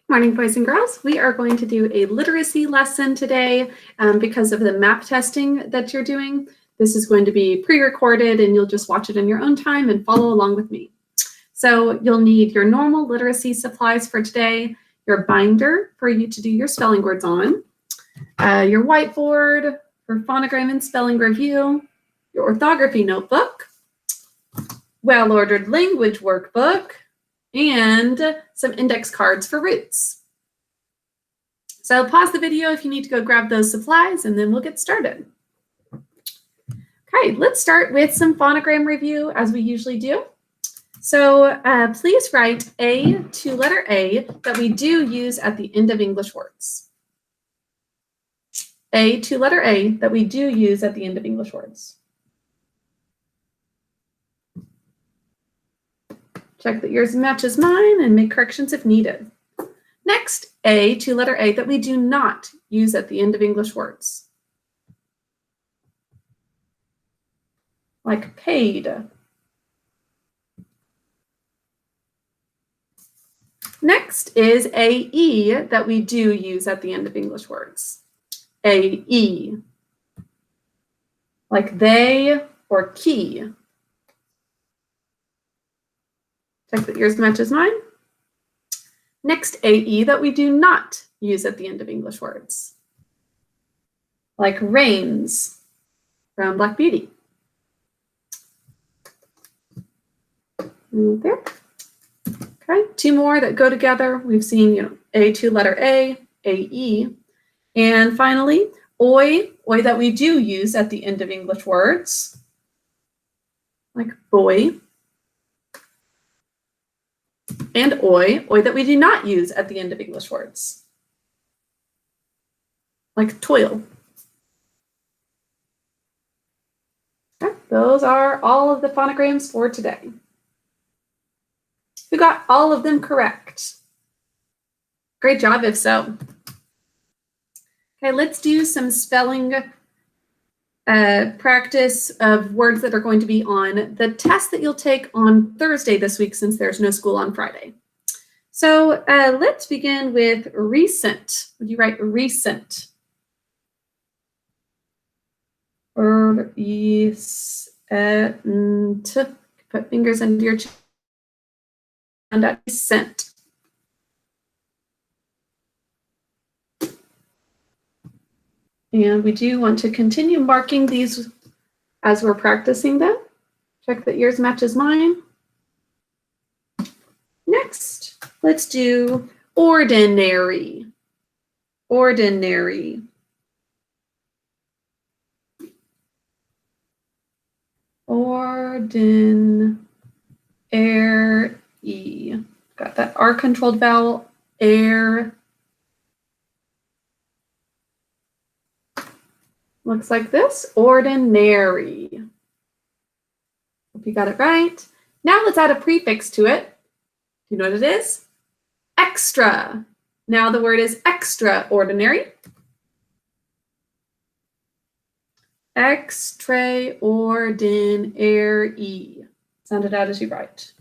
Morning, boys and girls. We are going to do a literacy lesson today because of the map testing that you're doing. This is going to be pre-recorded and you'll just watch it in your own time and follow along with me. So you'll need your normal literacy supplies for today, your binder for you to do your spelling words on, your whiteboard for phonogram and spelling review, your orthography notebook, well-ordered language workbook, and some index cards for roots. So pause the video if you need to go grab those supplies, and then we'll get started. Okay, let's start with some phonogram review as we usually do. So please write A to letter A that we do use at the end of English words. A to letter A that we do use at the end of English words. Check that yours matches mine and make corrections if needed. Next, A to letter A that we do not use at the end of English words. Like paid. Next is AE that we do use at the end of English words. AE. Like they or key. Check that yours matches mine. Next, AE that we do not use at the end of English words. Like rains from Black Beauty. There. Okay, two more that go together. We've seen, A to letter A, AE. And finally, oi that we do use at the end of English words. Like boy. And oi that we do not use at the end of English words. Like toil. Okay, those are all of the phonograms for today. Who got all of them correct? Great job if so. Okay, let's do some spelling practice of words that are going to be on the test that you'll take on Thursday this week since there's no school on Friday. So let's begin with recent. Would you write recent? Or recent. Put fingers under your chin. And recent. And we do want to continue marking these as we're practicing them. Check that yours matches mine. Next, let's do ordinary. Ordinary. Ordinary. Got that R-controlled vowel, air. Looks like this, ordinary. Hope you got it right. Now let's add a prefix to it. Do you know what it is? Extra. Now the word is extraordinary. Extraordinary. Sound it out as you write.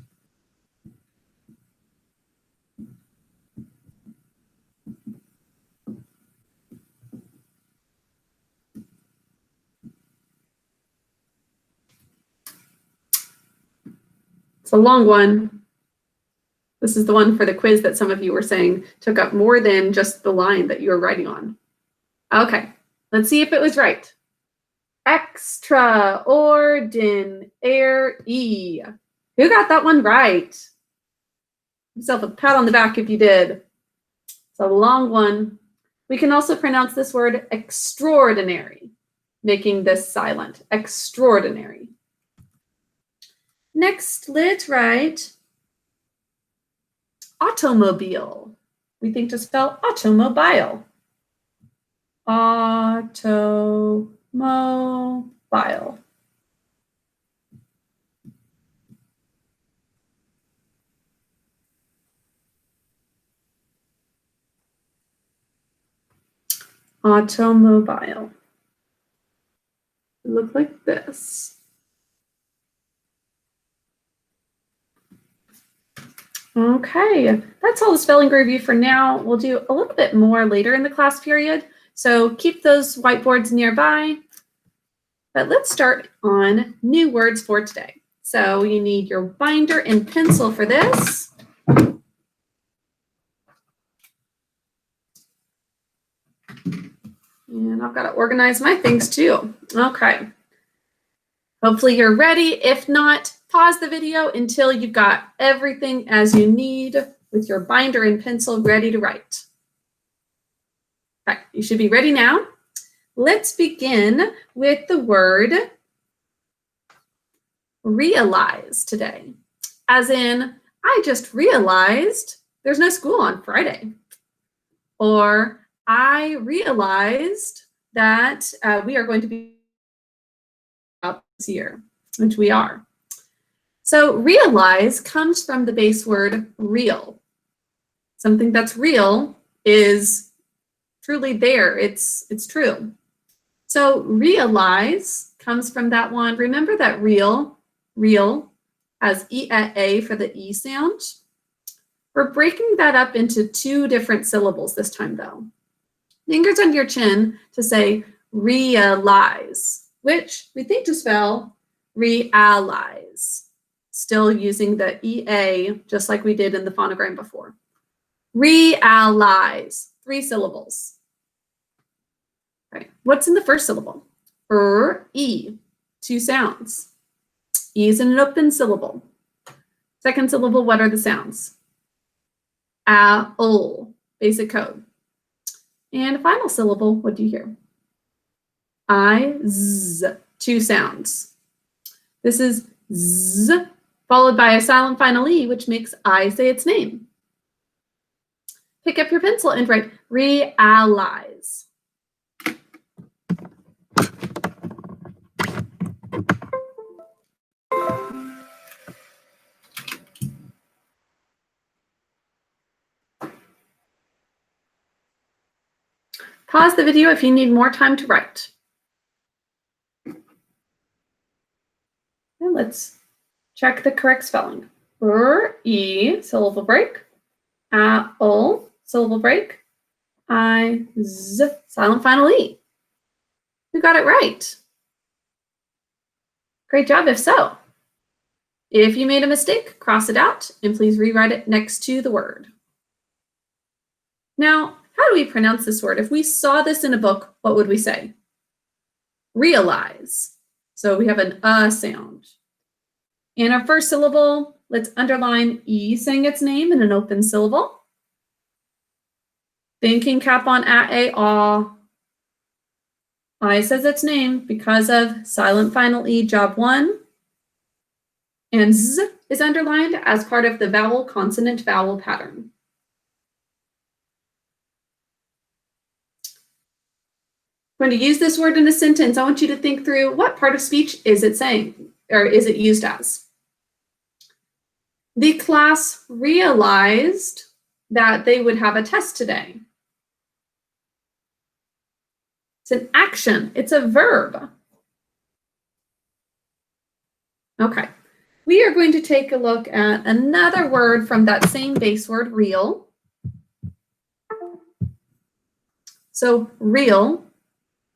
It's a long one. This is the one for the quiz that some of you were saying took up more than just the line that you were writing on. Okay, let's see if it was right. Extraordinary. Who got that one right? Give yourself a pat on the back if you did. It's a long one. We can also pronounce this word extraordinary, making this silent. Extraordinary. Next, let's write automobile. We think to spell automobile. Automobile. Automobile. It looks like this. Okay, that's all the spelling review for now. We'll do a little bit more later in the class period, so keep those whiteboards nearby. But let's start on new words for today. So you need your binder and pencil for this. And I've got to organize my things too. Okay. Hopefully you're ready. If not, pause the video until you've got everything as you need with your binder and pencil ready to write. Okay, you should be ready now. Let's begin with the word realize today. As in, I just realized there's no school on Friday. Or I realized that we are going to be out this year, which we are. So realize comes from the base word real. Something that's real is truly there. It's true. So realize comes from that one. Remember that real has E-A for the E sound. We're breaking that up into two different syllables this time though. Fingers under your chin to say realize, which we think to spell realize. Still using the EA just like we did in the phonogram before. Realize, 3 syllables. Right. What's in the first syllable? E, 2 sounds. E is in an open syllable. Second syllable, what are the sounds? A-ol, basic code. And final syllable, what do you hear? I-z, 2 sounds. This is z, followed by a silent final E, which makes I say its name. Pick up your pencil and write realize. Pause the video if you need more time to write. And let's check the correct spelling. E, syllable break. A-ol, syllable break. I-z, silent final E. You got it right. Great job if so. If you made a mistake, cross it out and please rewrite it next to the word. Now, how do we pronounce this word? If we saw this in a book, what would we say? Realize. So we have an sound. In our first syllable, let's underline E saying its name in an open syllable. Thinking cap on A-A-aw. I says its name because of silent final E, job 1. And Z is underlined as part of the vowel consonant vowel pattern. I'm going to use this word in a sentence. I want you to think through what part of speech is it saying, or is it used as? The class realized that they would have a test today. It's an action. It's a verb. Okay. We are going to take a look at another word from that same base word, real. So real.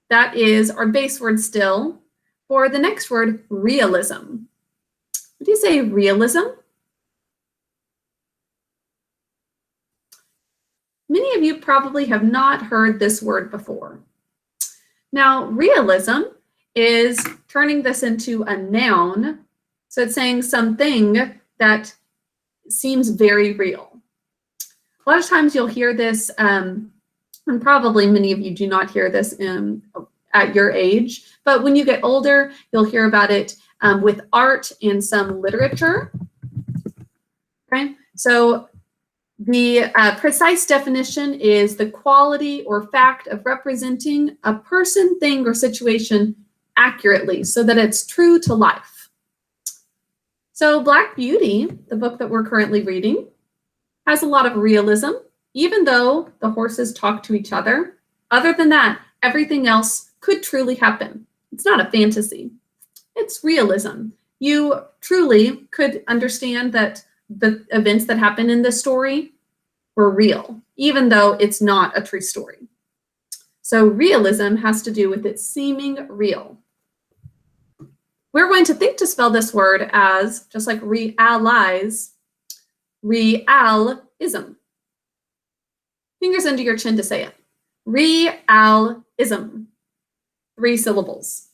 That is our base word still. For the next word, realism. Would you say realism? Many of you probably have not heard this word before. Now, realism is turning this into a noun. So it's saying something that seems very real. A lot of times you'll hear this and probably many of you do not hear this at your age, but when you get older, you'll hear about it with art and some literature. Okay, so the precise definition is the quality or fact of representing a person, thing, or situation accurately so that it's true to life. So Black Beauty, the book that we're currently reading, has a lot of realism. Even though the horses talk to each other, other than that, everything else could truly happen. It's not a fantasy. It's realism. You truly could understand that the events that happen in this story were real, even though it's not a true story. So realism has to do with it seeming real. We're going to think to spell this word as, just like realize, realism. Fingers under your chin to say it. Realism. 3 syllables.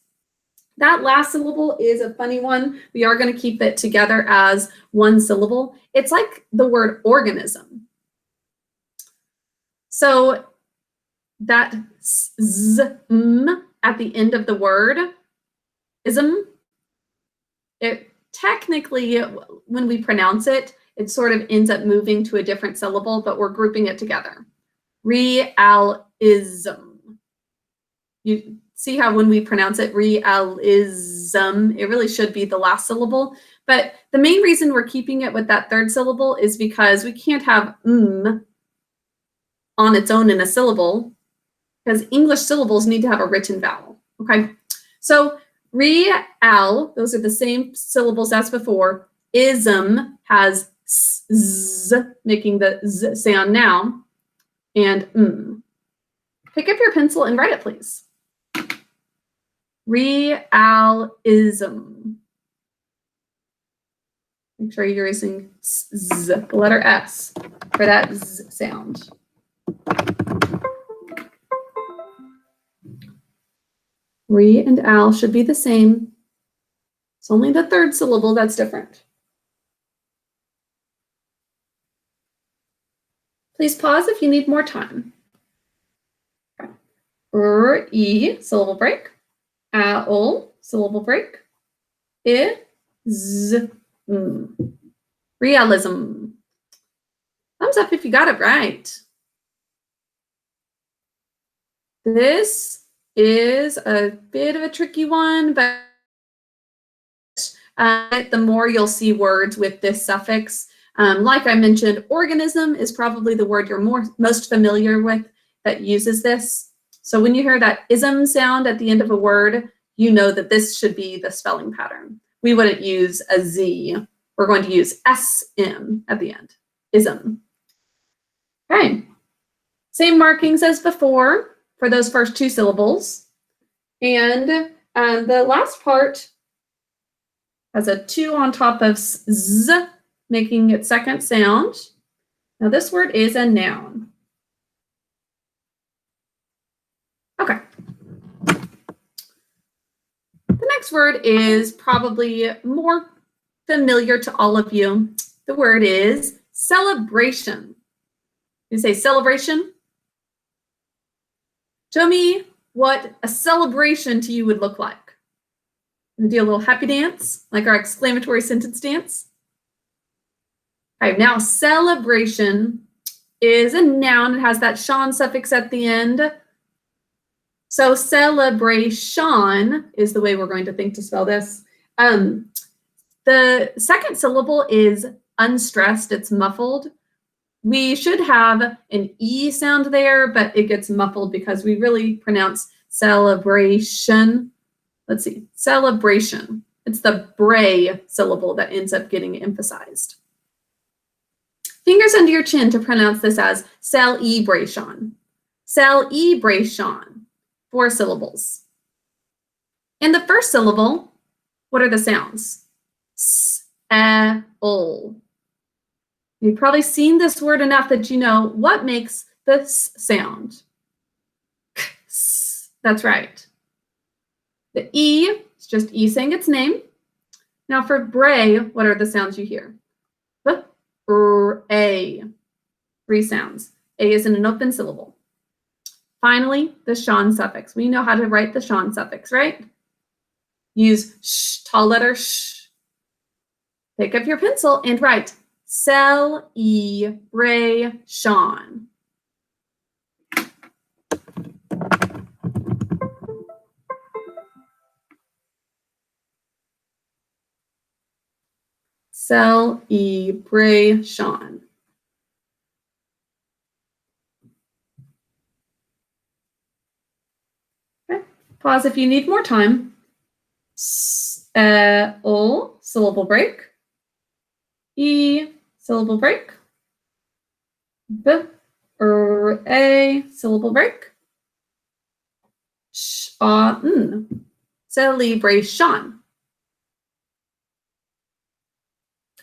That last syllable is a funny one. We are going to keep it together as 1 syllable. It's like the word organism. So that z-m at the end of the word, ism, it technically, when we pronounce it, it sort of ends up moving to a different syllable, but we're grouping it together. Realism. You see how when we pronounce it realism, it really should be the last syllable. But the main reason we're keeping it with that 3rd syllable is because we can't have on its own in a syllable, because English syllables need to have a written vowel. Okay, so real, those are the same syllables as before. Ism has z, making the z sound now, and Pick up your pencil and write it, please. Realism. Make sure you're using z, the letter S, for that z sound. Re and al should be the same. It's only the 3rd syllable that's different. Please pause if you need more time. R-E, syllable break. Al, syllable break. I-z-m. Realism. Thumbs up if you got it right. This is a bit of a tricky one, but the more you'll see words with this suffix. Like I mentioned, organism is probably the word you're most familiar with that uses this. So when you hear that ism sound at the end of a word, you know that this should be the spelling pattern. We wouldn't use a Z. We're going to use SM at the end, ism. Okay, same markings as before for those first 2 syllables. And the last part has a 2 on top of z, making its 2nd sound. Now this word is a noun. Okay. The next word is probably more familiar to all of you. The word is celebration. You say celebration? Show me what a celebration to you would look like. And do a little happy dance, like our exclamatory sentence dance. All right, now celebration is a noun. It has that "shan" suffix at the end. So celebration is the way we're going to think to spell this. The 2nd syllable is unstressed. It's muffled. We should have an E sound there, but it gets muffled because we really pronounce celebration. Let's see, celebration. It's the bray syllable that ends up getting emphasized. Fingers under your chin to pronounce this as celebration. Celebration. 4 syllables. In the 1st syllable, what are the sounds? S-e-ol. You've probably seen this word enough that you know what makes the s sound. That's right. The E is just E saying its name. Now for bray, what are the sounds you hear? B, r, a. 3 sounds. A is in an open syllable. Finally, the shan suffix. We know how to write the shan suffix, right? Use sh, tall letter sh. Pick up your pencil and write celebration. Celebration. Okay. Pause if you need more time. S-e-l, syllable break. E, syllable break. B, r, a, syllable break. Sh, n, celebration.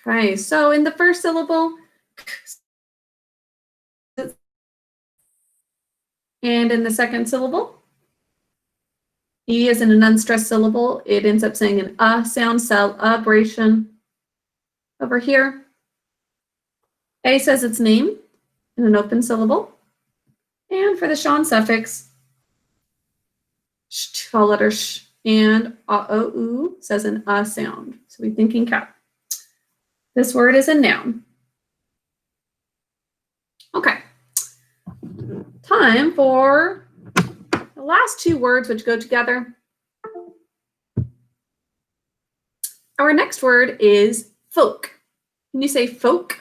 Okay, so in the first syllable, and in the second syllable, E is in an unstressed syllable. It ends up saying an sound, celebration. Over here, A says its name in an open syllable. And for the Sean suffix, sh, call letter sh, and o, says an sound. So we thinking cat. This word is a noun. Okay. Time for the last two words which go together. Our next word is folk. Can you say folk?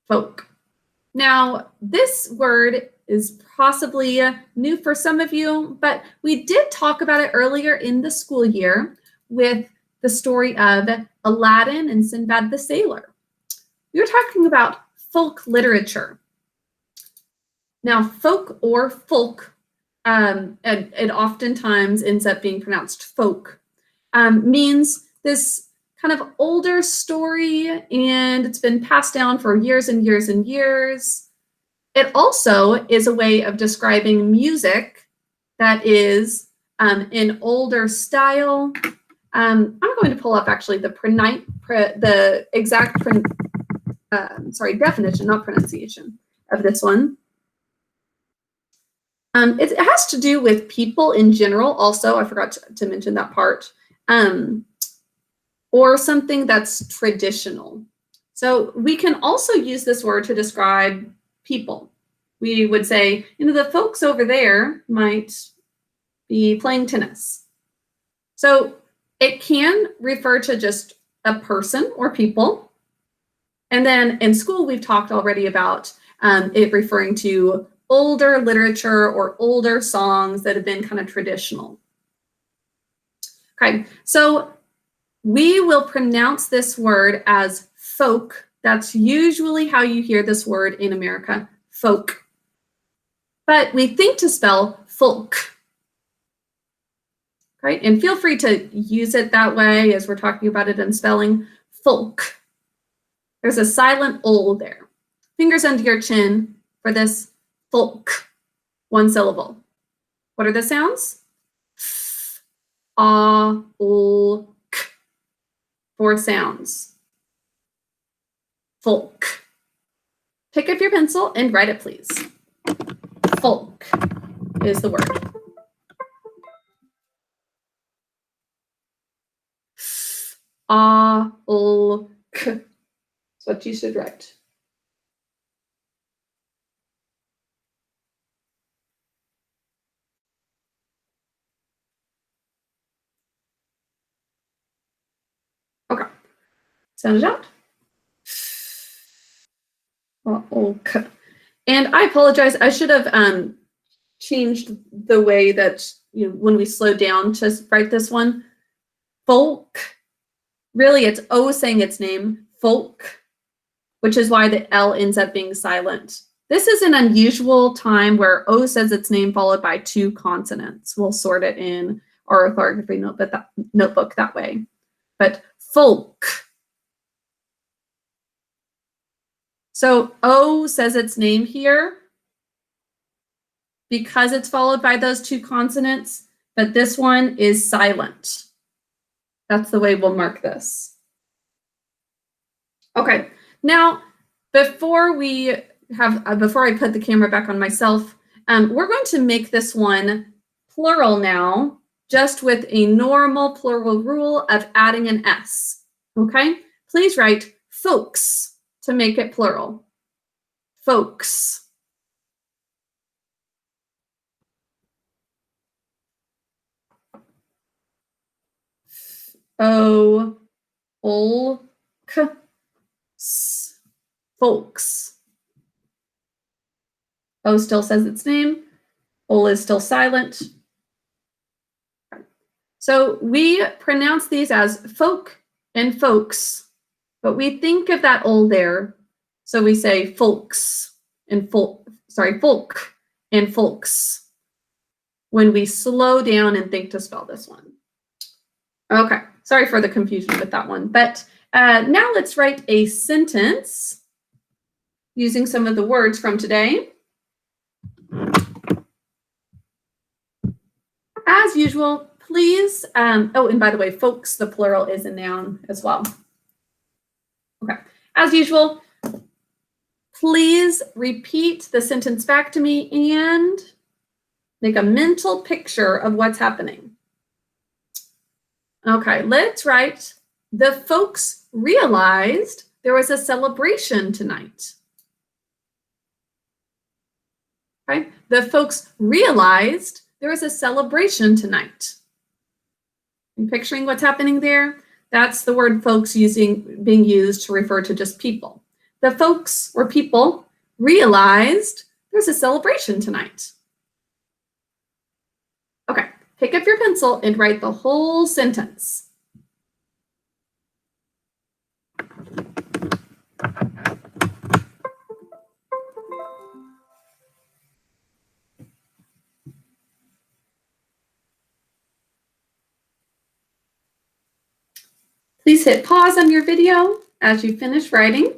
Folk. Now, this word is possibly new for some of you, but we did talk about it earlier in the school year with the story of Aladdin and Sinbad the Sailor. We were talking about folk literature. Now, folk or folk, it oftentimes ends up being pronounced folk, means this kind of older story, and it's been passed down for years and years and years. It also is a way of describing music that is in older style. I'm going to pull up actually the exact definition, not pronunciation, of this one. It has to do with people in general. Also, I forgot to mention that part. Or something that's traditional. So we can also use this word to describe people. We would say, the folks over there might be playing tennis. So it can refer to just a person or people. And then in school, we've talked already about it referring to older literature or older songs that have been kind of traditional. Okay, so we will pronounce this word as folk. That's usually how you hear this word in America, folk. But we think to spell folk. Right? And feel free to use it that way as we're talking about it in spelling, folk. There's a silent O there. Fingers under your chin for this folk, one syllable. What are the sounds? F, a, l, k. 4 sounds. Folk. Pick up your pencil and write it, please. Folk is the word. F, a, l, k. That's what you should write. Okay. Sound it out. Okay. And I apologize. I should have changed the way that when we slow down to write this one. Folk. Really, it's O saying its name. Folk. Which is why the L ends up being silent. This is an unusual time where O says its name followed by 2 consonants. We'll sort it in our orthography notebook that way. But folk. So O says its name here because it's followed by those 2 consonants, but this one is silent. That's the way we'll mark this. Okay, now before I put the camera back on myself, we're going to make this one plural now, just with a normal plural rule of adding an S. Okay, please write folks to make it plural. Folks. O, l, k, s, folks. O still says its name. Ol is still silent. So we pronounce these as folk and folks but we think of that old there. So we say folks and folk and folks when we slow down and think to spell this one. Okay, sorry for the confusion with that one. But now let's write a sentence using some of the words from today. As usual, please, oh, and by the way, folks, the plural is a noun as well. Okay, as usual, please repeat the sentence back to me and make a mental picture of what's happening. Okay, let's write, the folks realized there was a celebration tonight. Okay, the folks realized there was a celebration tonight. You picturing what's happening there? That's the word folks being used to refer to just people. The folks or people realized there's a celebration tonight. Okay, pick up your pencil and write the whole sentence. Please hit pause on your video as you finish writing.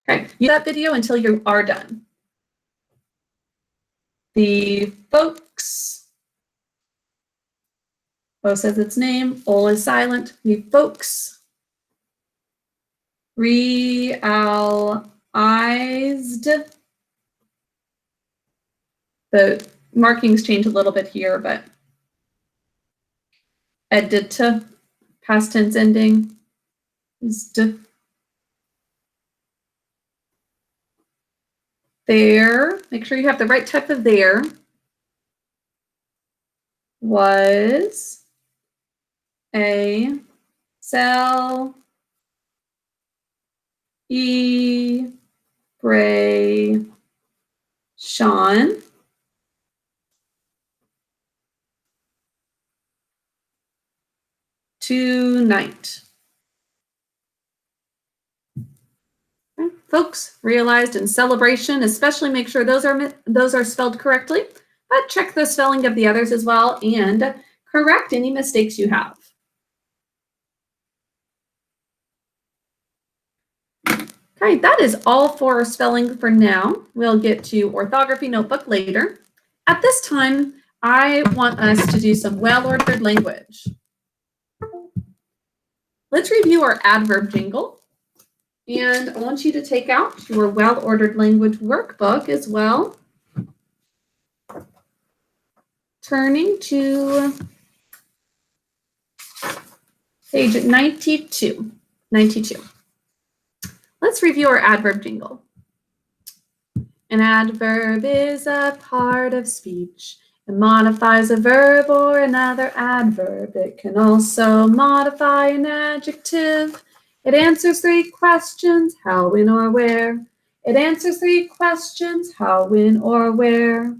Okay, use that video until you are done. The folks, O says its name, O is silent. The folks realized. The markings change a little bit here, but edita, past tense ending, is there. Make sure you have the right type of there. Was a celebration tonight. Okay. Folks realized in celebration, especially make sure those are spelled correctly, but check the spelling of the others as well and correct any mistakes you have. Okay, that is all for spelling for now. We'll get to orthography notebook later. At this time, I want us to do some well-ordered language. Let's review our adverb jingle. And I want you to take out your well-ordered language workbook as well. Turning to page 92. Let's review our adverb jingle. An adverb is a part of speech. It modifies a verb or another adverb. It can also modify an adjective. It answers 3 questions, how, when, or where. It answers 3 questions, how, when, or where.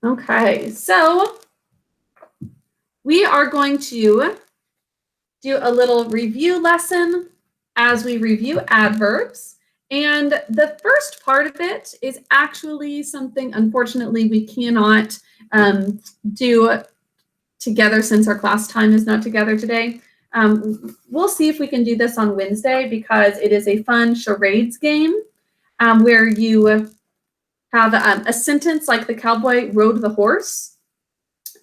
Okay, so we are going to do a little review lesson as we review adverbs. And the first part of it is actually something, unfortunately, we cannot do together since our class time is not together today. We'll see if we can do this on Wednesday because it is a fun charades game where you have a sentence like the cowboy rode the horse,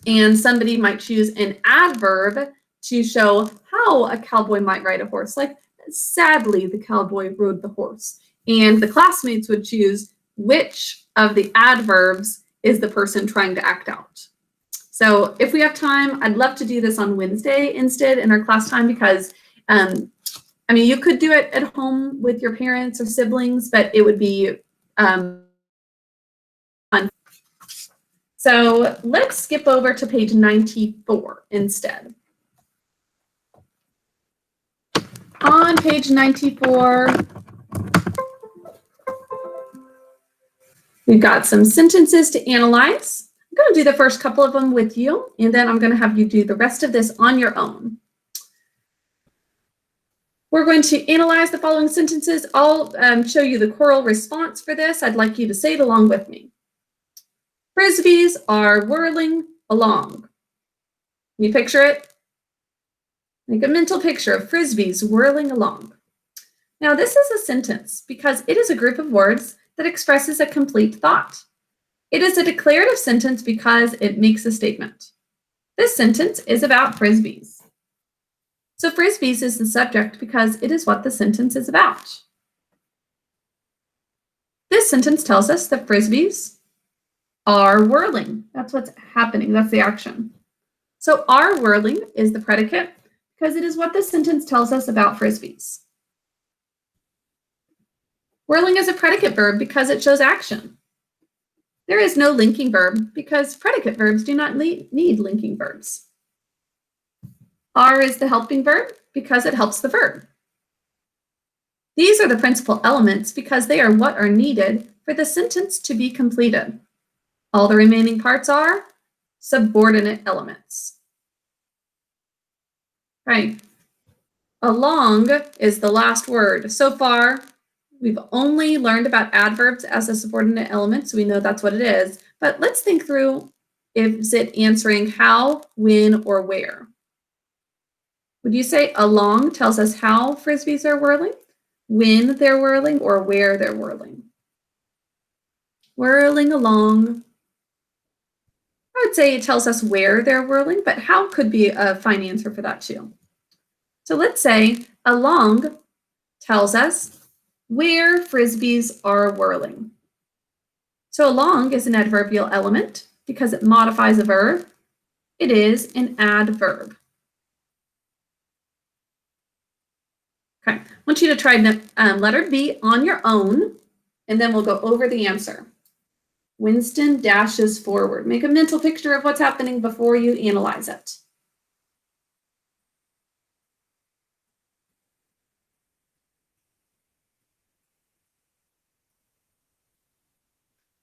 and somebody might choose an adverb to show how a cowboy might ride a horse, like sadly the cowboy rode the horse. And the classmates would choose which of the adverbs is the person trying to act out. So if we have time, I'd love to do this on Wednesday instead in our class time because, I mean, you could do it at home with your parents or siblings, but it would be fun. So let's skip over to page 94 instead. On page 94, We've got some sentences to analyze. I'm going to do the first couple of them with you, and then I'm going to have you do the rest of this on your own. We're going to analyze the following sentences. I'll show you the choral response for this. I'd like you to say it along with me. Frisbees are whirling along. Can you picture it? Make a mental picture of frisbees whirling along. Now, this is a sentence because it is a group of words that expresses a complete thought. It is a declarative sentence because it makes a statement. This sentence is about frisbees. So frisbees is the subject because it is what the sentence is about. This sentence tells us that frisbees are whirling. That's what's happening. That's the action. So are whirling is the predicate because it is what the sentence tells us about frisbees. Whirling is a predicate verb because it shows action. There is no linking verb because predicate verbs do not need linking verbs. Are is the helping verb because it helps the verb. These are the principal elements because they are what are needed for the sentence to be completed. All the remaining parts are subordinate elements. Right. Along is the last word. So far, we've only learned about adverbs as a subordinate element, so we know that's what it is. But let's think through, is it answering how, when, or where? Would you say along tells us how frisbees are whirling, when they're whirling, or where they're whirling? Whirling along. I would say it tells us where they're whirling, but how could be a fine answer for that too. So let's say along tells us where frisbees are whirling. So along is an adverbial element because it modifies a verb. It is an adverb. Okay, I want you to try letter B on your own, and then we'll go over the answer. Winston dashes forward. Make a mental picture of what's happening before you analyze it.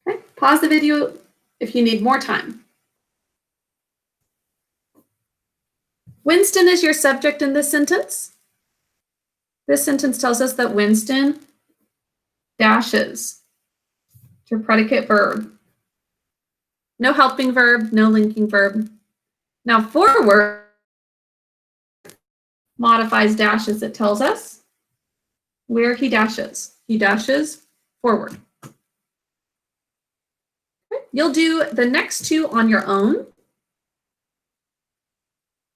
Okay, pause the video if you need more time. Winston is your subject in this sentence. This sentence tells us that Winston dashes. It's your predicate verb. No helping verb, no linking verb. Now forward modifies dashes. It tells us where he dashes. He dashes forward. Okay. You'll do the next two on your own.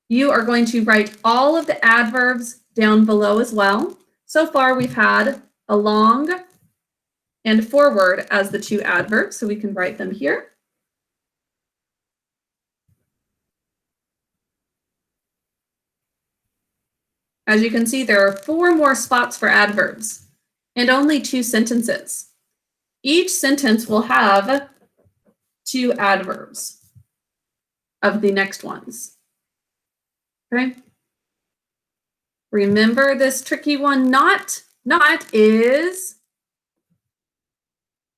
You are going to write all of the adverbs down below as well. So far, we've had along and forward as the two adverbs, so we can write them here. As you can see, there are 4 more spots for adverbs and only 2 sentences. Each sentence will have 2 adverbs of the next ones. Okay? Remember this tricky one, not is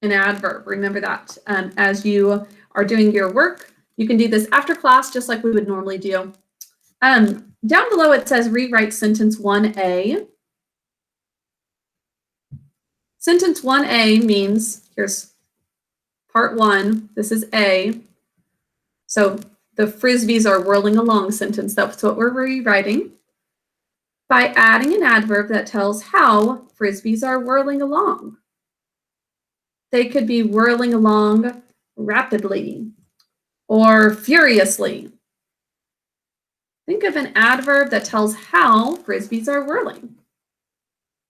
an adverb. Remember that as you are doing your work. You can do this after class just like we would normally do. Down below it says rewrite sentence 1A. Sentence 1A means, here's part 1, this is A. So the frisbees are whirling along sentence, that's what we're rewriting. By adding an adverb that tells how frisbees are whirling along. They could be whirling along rapidly or furiously. Think of an adverb that tells how frisbees are whirling.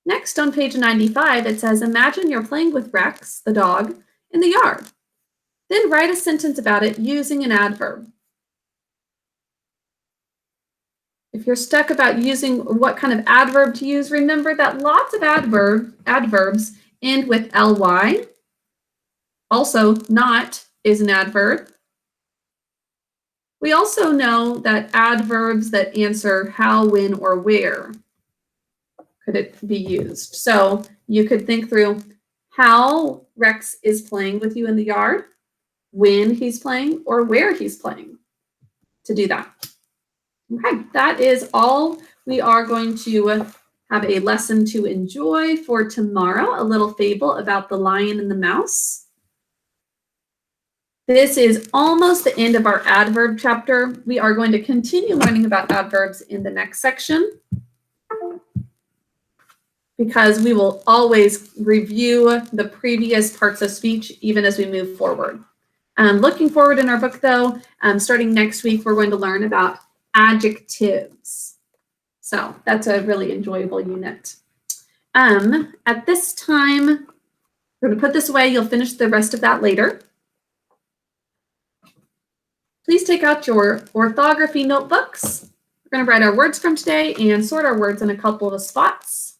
Next on page 95, it says, imagine you're playing with Rex, the dog, in the yard. Then write a sentence about it using an adverb. If you're stuck about using what kind of adverb to use, remember that lots of adverbs end with ly. Also, not is an adverb. We also know that adverbs that answer how, when, or where could it be used. So you could think through, how Rex is playing with you in the yard, when he's playing, or where he's playing to do that. Okay, that is all we are going to have a lesson to enjoy for tomorrow, a little fable about the lion and the mouse. This is almost the end of our adverb chapter. We are going to continue learning about adverbs in the next section because we will always review the previous parts of speech even as we move forward. Looking forward in our book, though, starting next week, we're going to learn about adjectives. So that's a really enjoyable unit. At this time, we're going to put this away. You'll finish the rest of that later. Please take out your orthography notebooks. We're going to write our words from today and sort our words in a couple of spots.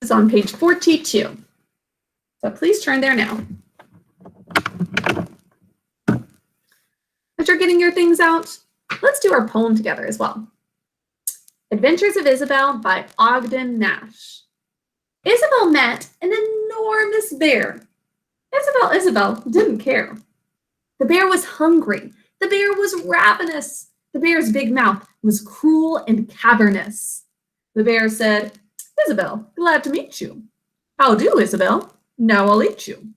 This is on page 42. So please turn there now. As you're getting your things out, let's do our poem together as well. Adventures of Isabel by Ogden Nash. Isabel met an enormous bear. Isabel didn't care. The bear was hungry. The bear was ravenous. The bear's big mouth was cruel and cavernous. The bear said, Isabel, glad to meet you. How do, Isabel? Now I'll eat you.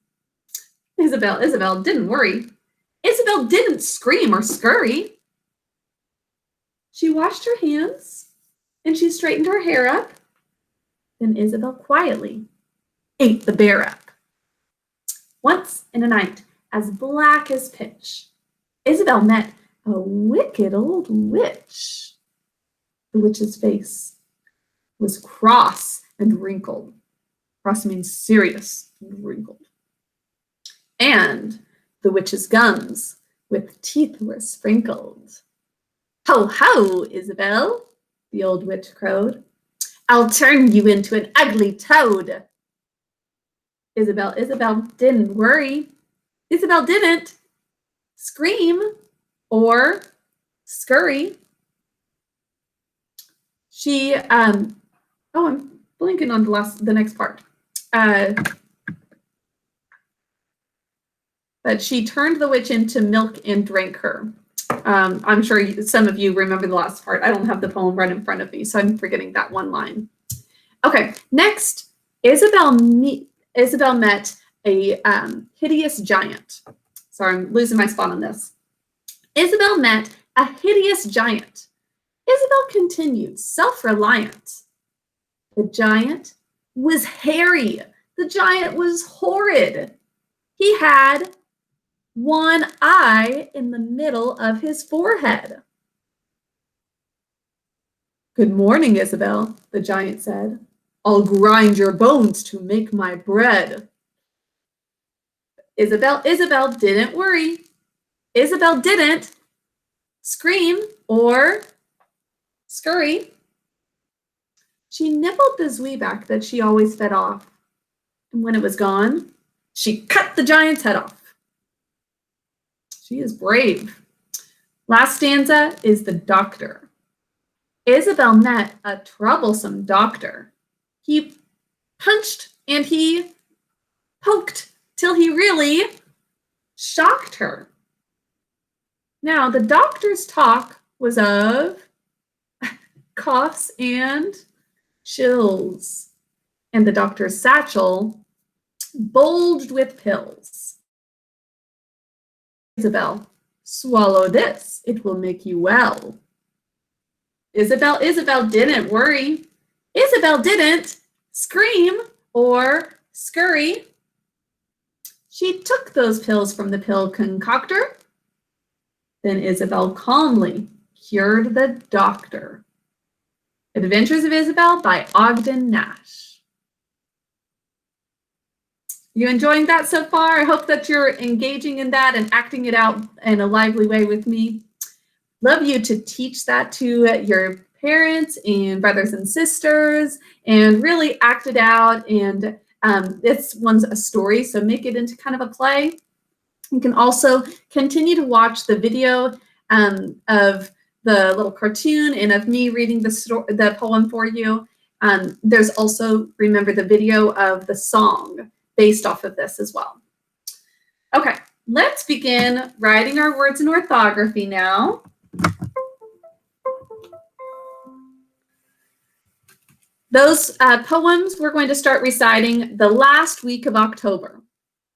Isabel didn't worry. Isabel didn't scream or scurry. She washed her hands and she straightened her hair up. Then Isabel quietly ate the bear up. Once in a night, as black as pitch, Isabel met a wicked old witch. The witch's face was cross and wrinkled. Cross means serious and wrinkled. And the witch's gums with teeth were sprinkled. Ho, ho, Isabel, the old witch crowed. I'll turn you into an ugly toad. Isabel didn't worry. Isabel didn't scream or scurry. She, I'm blanking on the next part. But she turned the witch into milk and drank her. I'm sure some of you remember the last part. I don't have the poem right in front of me, so I'm forgetting that one line. Okay, next, Isabel met a hideous giant. Sorry, I'm losing my spot on this. Isabel met a hideous giant. Isabel continued, self-reliant. The giant was hairy. The giant was horrid. He had one eye in the middle of his forehead. Good morning, Isabel, the giant said. I'll grind your bones to make my bread. Isabel didn't worry. Isabel didn't scream or scurry. She nibbled the zwieback that she always fed off. And when it was gone, she cut the giant's head off. She is brave. Last stanza is the doctor. Isabel met a troublesome doctor. He punched and he poked till he really shocked her. Now, the doctor's talk was of coughs and chills, and the doctor's satchel bulged with pills. Isabel, swallow this. It will make you well. Isabel didn't worry. Isabel didn't scream or scurry. She took those pills from the pill concoctor. Then Isabel calmly cured the doctor. Adventures of Isabel by Ogden Nash. You enjoying that so far? I hope that you're engaging in that and acting it out in a lively way with me. Love you to teach that to your parents and brothers and sisters and really act it out. And this one's a story, so make it into kind of a play. You can also continue to watch the video of the little cartoon and of me reading the poem for you. There's also, remember, the video of the song based off of this as well. Okay, let's begin writing our words in orthography now. Those poems we're going to start reciting the last week of October.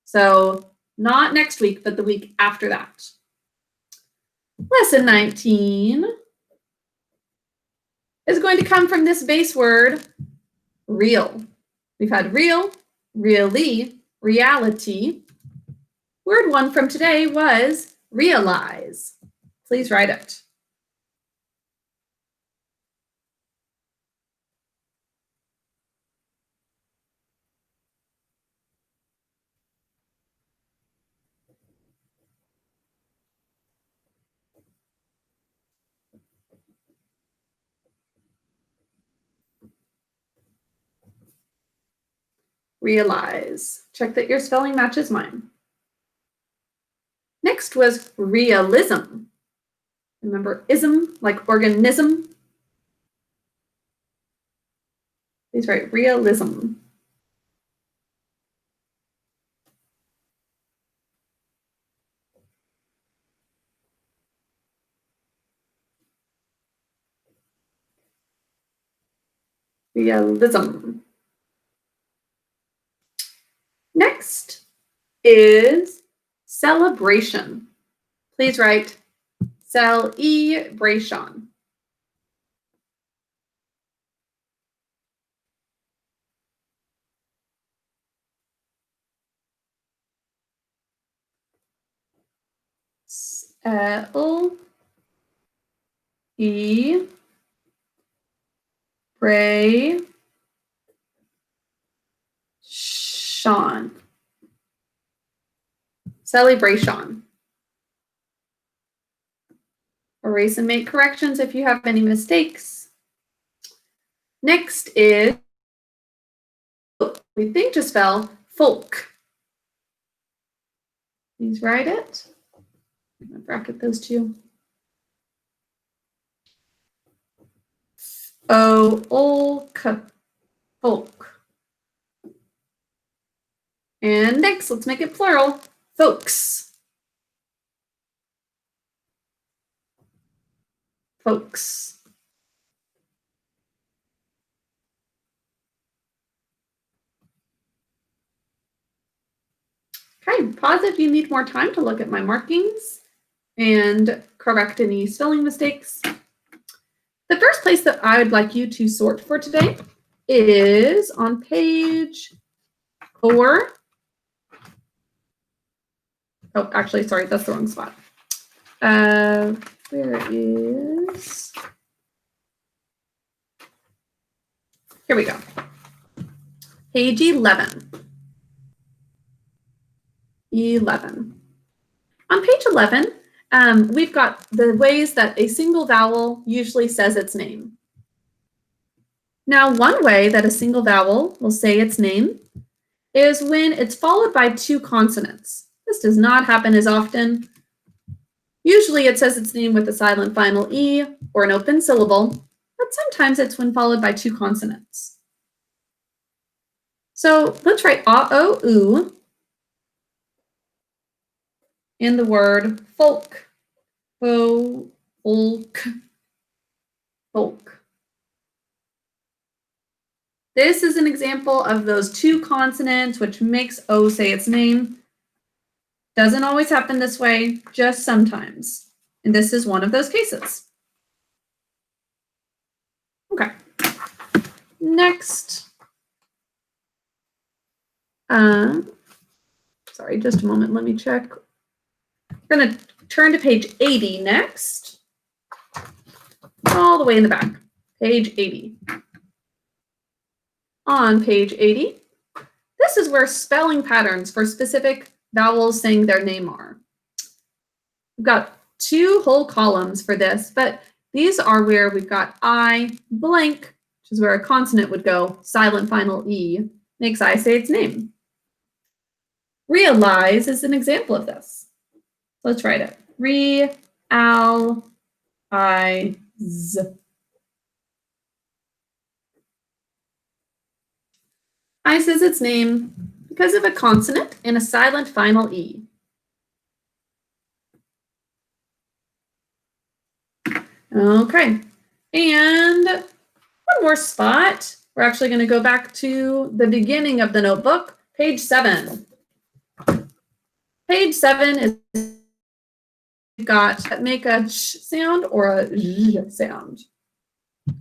So not next week, but the week after that. Lesson 19 is going to come from this base word, real. We've had real, really, reality. Word 1 from today was realize. Please write it. Realize. Check that your spelling matches mine. Next was realism. Remember ism, like organism? Please write realism. Realism. Next is celebration. Please write celebration. Celebration. Erase and make corrections if you have any mistakes. Next is, we think to spell folk. Please write it. I'm going to bracket those two. Folk. And next, let's make it plural, folks. Folks. Okay, pause if you need more time to look at my markings and correct any spelling mistakes. The first place that I would like you to sort for today is on page 4. Oh, actually, sorry, that's the wrong spot. Where is... Here we go. Page 11. 11. On page 11, we've got the ways that a single vowel usually says its name. Now, one way that a single vowel will say its name is when it's followed by 2 consonants. This does not happen as often. Usually it says its name with a silent final E or an open syllable, but sometimes it's when followed by 2 consonants. So let's write A-O-U in the word folk. Folk. This is an example of those 2 consonants which makes O say its name. Doesn't always happen this way, just sometimes. And this is one of those cases. Okay. Next. Sorry, just a moment. Let me check. We're going to turn to page 80 next. All the way in the back. Page 80. On page 80, this is where spelling patterns for specific vowels saying their name are. We've got 2 whole columns for this, but these are where we've got I blank, which is where a consonant would go, silent final E, makes I say its name. Realize is an example of this. Let's write it. Realize. Eyes. Ice is its name because of a consonant and a silent final E. Okay, and one more spot. We're actually going to go back to the beginning of the notebook, page 7. Page 7 is got make a sh sound or a zh sound. We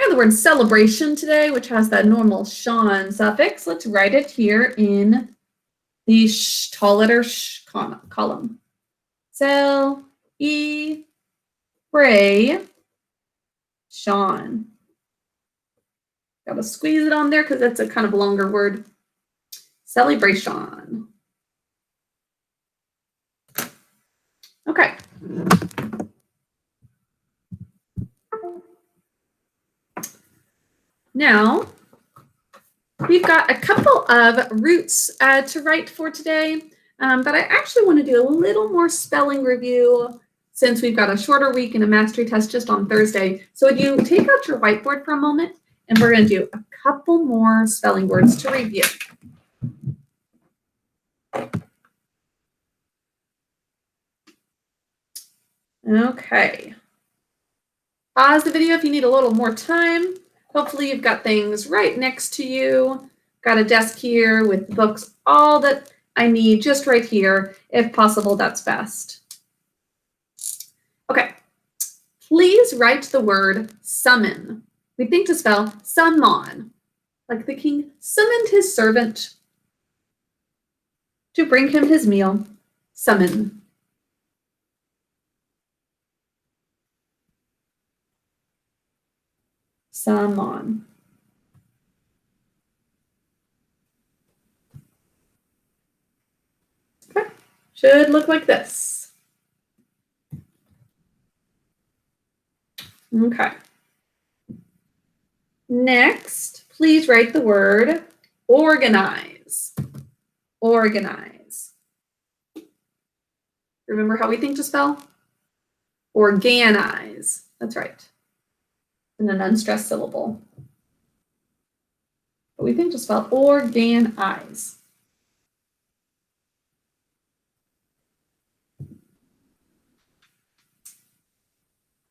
have the word celebration today, which has that normal Sean suffix. Let's write it here in the tall letter sh column. Cel, e, bray, Sean. Got to squeeze it on there because that's a kind of longer word. Celebration. Okay. Now, we've got a couple of roots to write for today, but I actually want to do a little more spelling review since we've got a shorter week and a mastery test just on Thursday. So would you take out your whiteboard for a moment, and we're going to do a couple more spelling words to review. Okay. Pause the video if you need a little more time. Hopefully you've got things right next to you. Got a desk here with books, all that I need just right here. If possible, that's best. Okay, please write the word summon. We think to spell summon, like the king summoned his servant to bring him his meal. Summon. Summon. Okay, should look like this. Okay. Next, please write the word organize. Organize. Remember how we think to spell? Organize. That's right. And an unstressed syllable. But we think to spell organize.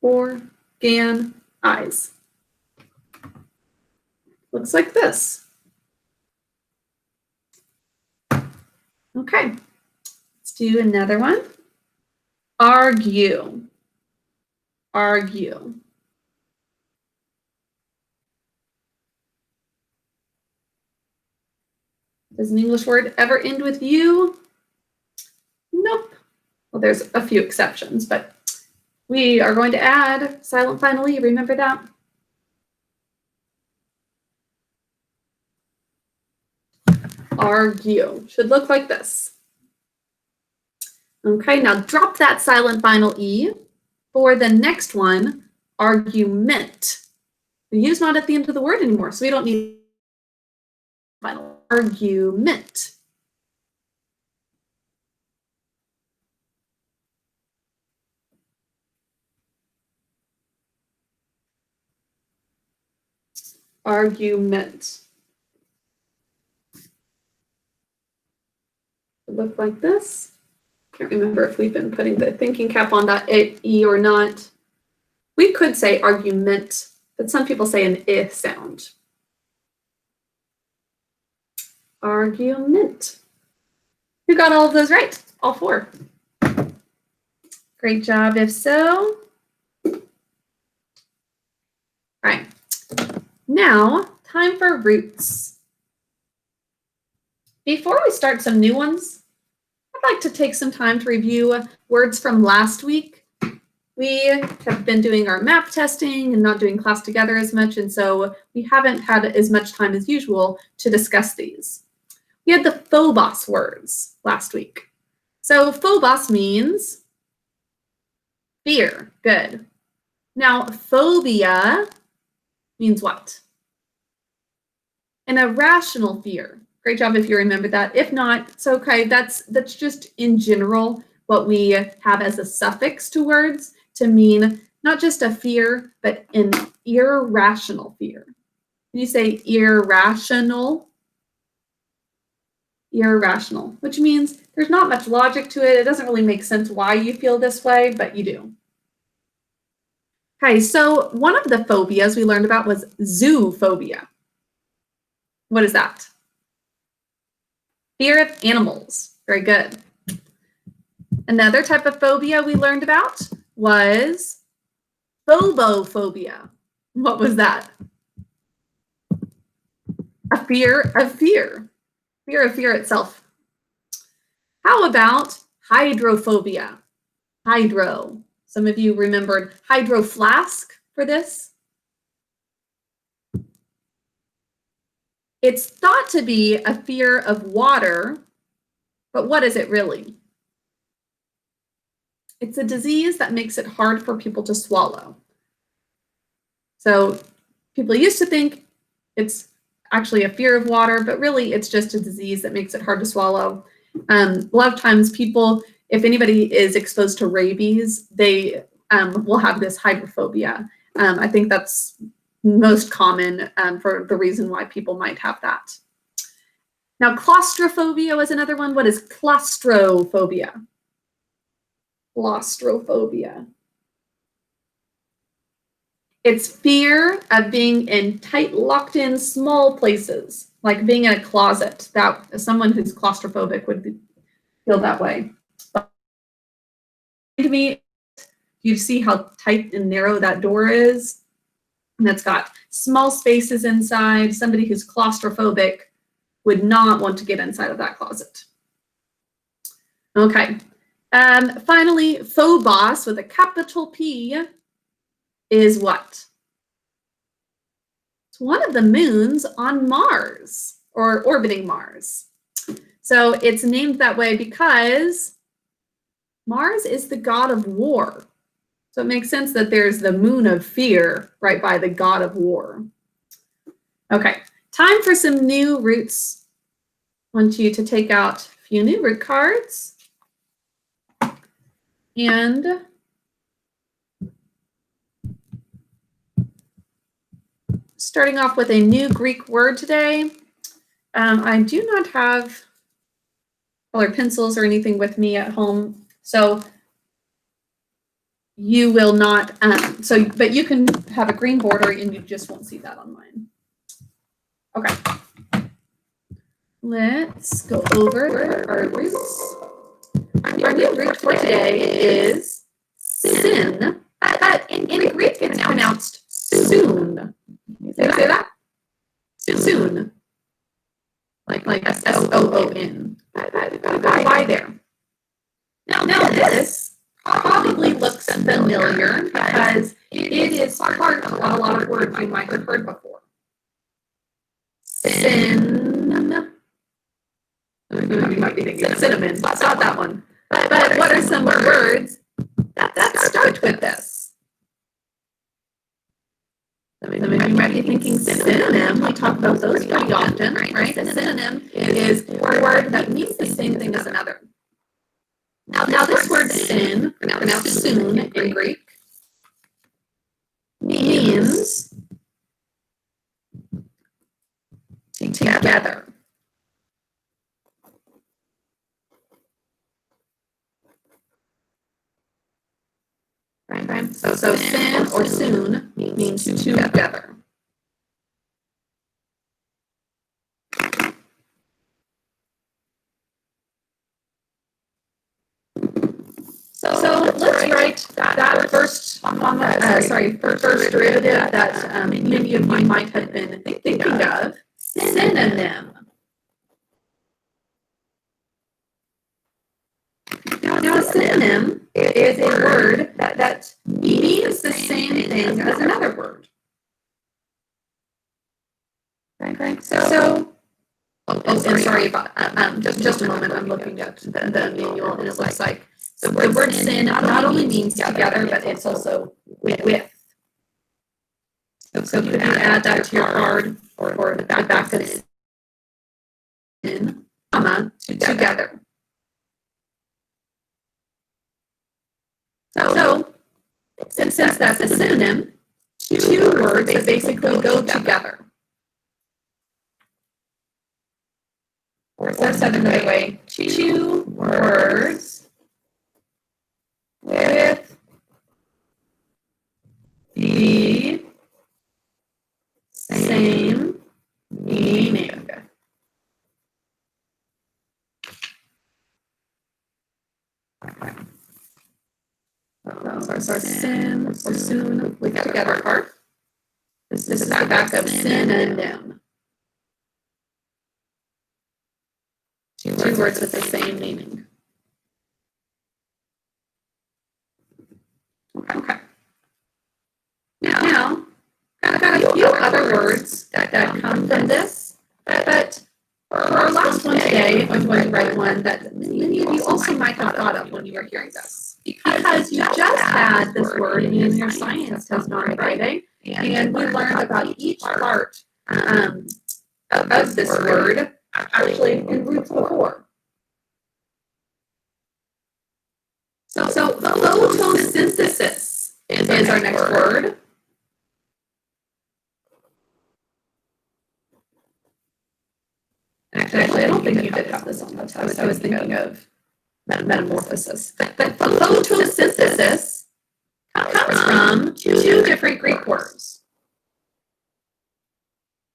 Organize. Looks like this. Okay, let's do another one. Argue. Argue. Does an English word ever end with U? Nope. Well, there's a few exceptions, but we are going to add silent final E. Remember that? Argue. Should look like this. Okay, now drop that silent final E. For the next one, argument. The U's not at the end of the word anymore, so we don't need final argument. Argument. It look like this. Can't remember if we've been putting the thinking cap on that E or not. We could say argument, but some people say an I sound. Argument. Who got all of those right? All 4. Great job, if so. All right. Now, time for roots. Before we start some new ones, I'd like to take some time to review words from last week. We have been doing our map testing and not doing class together as much, and so we haven't had as much time as usual to discuss these. We had the phobos words last week. So phobos means fear. Good. Now, phobia means what? An irrational fear. Great job if you remember that. If not, it's okay. That's just in general what we have as a suffix to words. to mean not just a fear, but an irrational fear. Can you say irrational? Irrational, which means there's not much logic to it. It doesn't really make sense why you feel this way, but you do. Okay, so one of the phobias we learned about was zoophobia. What is that? Fear of animals. Very good. Another type of phobia we learned about was phobophobia. What was that? A fear of fear. Fear of fear itself. How about hydrophobia? Hydro. Some of you remembered hydro flask for this. It's thought to be a fear of water, but what is it really? It's a disease that makes it hard for people to swallow. So people used to think it's actually a fear of water, but really it's just a disease that makes it hard to swallow. A lot of times people, if anybody is exposed to rabies, they will have this hydrophobia. I think that's most common for the reason why people might have that. Now, claustrophobia was another one. What is claustrophobia? Claustrophobia. It's fear of being in tight, locked-in, small places, like being in a closet. That someone who's claustrophobic would feel that way. But to me, you see how tight and narrow that door is, and it's got small spaces inside. Somebody who's claustrophobic would not want to get inside of that closet. Okay. Finally, phobos with a capital P is what? It's one of the moons on Mars, or orbiting Mars. So it's named that way because Mars is the god of war. So it makes sense that there's the moon of fear right by the god of war. Okay, time for some new roots. I want you to take out a few new root cards. And starting off with a new Greek word today. I do not have colored pencils or anything with me at home, so you will not, but you can have a green border and you just won't see that on mine. Okay. Let's go over our roots. Our new root for today is sin, but in Greek it's pronounced soon. Did I say that? Soon. Like S-O-O-N. Why there? Now this probably looks familiar because it is part of a lot of words you might have heard before. Sin. You might be thinking cinnamon. It's not that one. But what are some words that start with this? Some of you might be thinking synonym. We talk about those pretty often, right? A synonym is a word that means the same thing as another. Now this word sin, pronounced soon in Greek, means together. Right? So sin or soon means together. So let's write that first derivative that many of you might have been thinking of, synonym. Now a synonym is a word that means the same thing as another word. Okay. So sorry about just a moment. I'm looking at the manual, and it looks like the word sin not only means together, but it's also with. So could you add that to your card or the back of sin, comma, together. So says that's a synonym, two words that basically go together. Or said another way, two words with the same meaning. Those are sin or soon with together part. This is the back of synonym. Two words with the same meaning. Okay. Now, I've got a few other words that come from this, but for our last one today, I'm going to write one that many of you also might have thought of when you were hearing this. Because you just had this word in your science test on Friday, and we learned about each part of this word actually in roots before. So photosynthesis is our next word. Actually, I don't think you did have this on the test. I was thinking of metamorphosis. But photosynthesis comes from two different Greek words.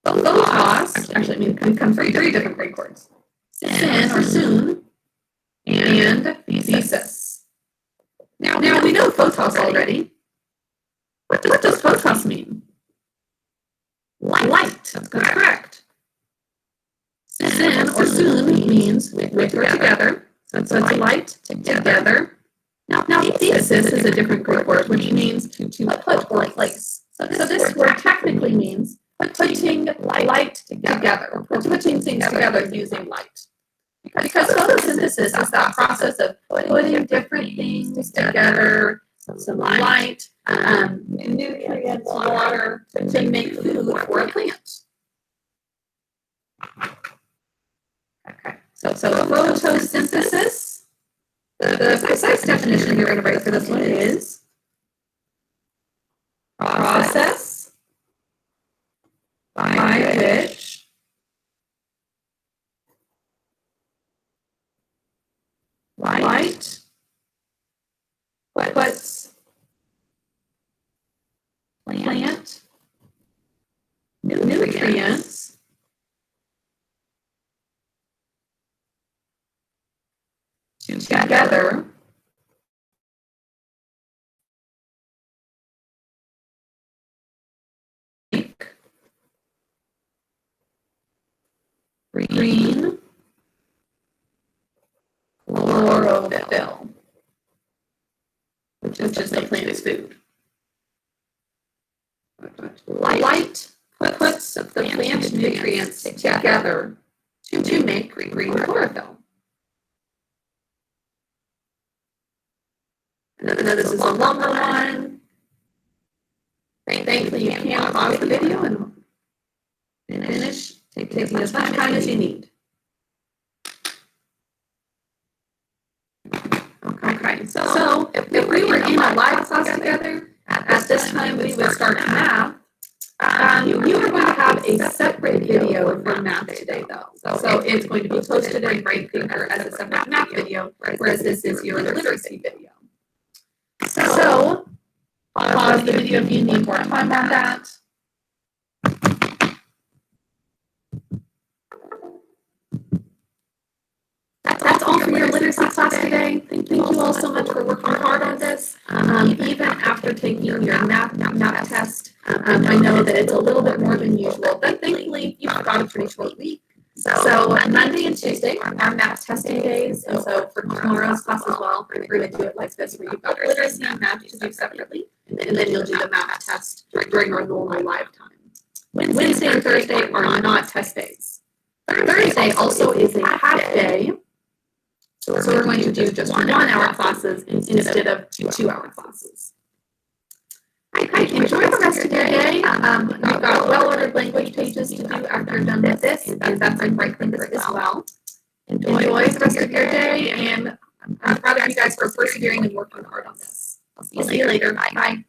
Photos, actually, it comes from three different Greek words. Sin or soon, and thesis. Now we know photos already. What does photos mean? Light. That's correct. Sin or soon means with or together. So it's light together. Now thesis is a different Greek word, which means to put or place. So this word technically means putting light together, or putting things together using light. Because photosynthesis is that process of putting different things together, some light, nutrients, water, to make food for a plant. Okay, so photosynthesis, the precise definition you're going to write for this one is process by which light puts plant nutrients together green chlorophyll, which is the plant's food. Light puts the plant nutrients together to make green chlorophyll. I know this is a longer one. Thankfully, you can pause the video and finish. Take as much time as you need. Okay, so if we were in a live class together, at this time we would start math. You are going to have a separate video for math today, though. So it's going to be posted in BrainThinker as a separate math video, whereas this is your literacy video. So pause the video if you need more time on that. That's all for your literacy class today. Thank you all so much for working hard on this. Even after taking your math test, I know that it's a little bit more than usual, but thankfully you've got a pretty short week. So Monday and Tuesday are math testing days, and so for tomorrow's class as well, we're going to do it like this, where you've got literacy and math to do separately, and then you'll do the math test during our normal live time. Wednesday and Thursday are not test days. Thursday also is a half day. So we're going to do just 1 hour classes instead of 2 hour classes. Okay, enjoy the rest of your day. You've got well-ordered language pages to do after you're done with this, and that's in BrainThinker as well. Enjoy the rest of your day, and I'm proud of you guys for persevering and working hard on this. I'll see you later. Bye.